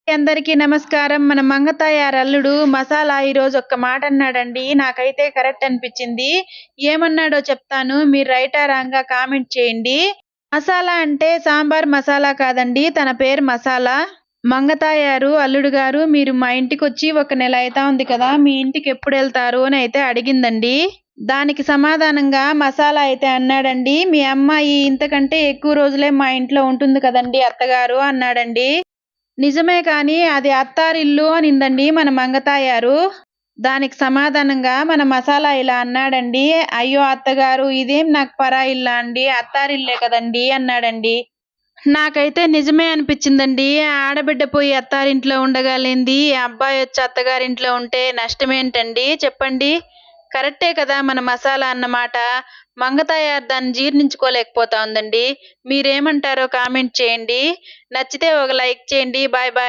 అందరికీ నమస్కారం. మన మంగతాయారు అల్లుడు మసాలా ఈరోజు ఒక్క మాట అన్నాడండి. నాకైతే కరెక్ట్ అనిపించింది. ఏమన్నాడో చెప్తాను. మీరు రైటా రాంగా కామెంట్ చేయండి. మసాలా అంటే సాంబార్ మసాలా కాదండి. తన పేరు మసాలా. మంగతాయారు అల్లుడు గారు, మీరు మా ఇంటికొచ్చి ఒక నెల అయితా ఉంది కదా, మీ ఇంటికి ఎప్పుడు వెళ్తారు అని అయితే అడిగిందండి. దానికి సమాధానంగా మసాలా అయితే అన్నాడండి, మీ అమ్మాయి ఇంతకంటే ఎక్కువ రోజులే మా ఇంట్లో ఉంటుంది కదండి అత్తగారు అన్నాడండి. నిజమే కానీ అది అత్తారిల్లు అనిందండి మన మంగతాయారు. దానికి సమాధానంగా మన మసాలా ఇలా అన్నాడండి, అయ్యో అత్తగారు, ఇదేం నాకు పరాయిల్లా అండి, అత్తారిల్లే కదండి అన్నాడండి. నాకైతే నిజమే అనిపించిందండి. ఆడబిడ్డ పోయి అత్తారింట్లో ఉండగలేంది, అబ్బాయి వచ్చి అత్తగారింట్లో ఉంటే నష్టమేంటండి చెప్పండి. కరెక్టే కదా మన మసాలా అన్నమాట. మంగతాయారు దాన్ని జీర్ణించుకోలేకపోతా ఉందండి. మీరేమంటారో కామెంట్ చేయండి. నచ్చితే ఒక లైక్ చేయండి. Bye bye.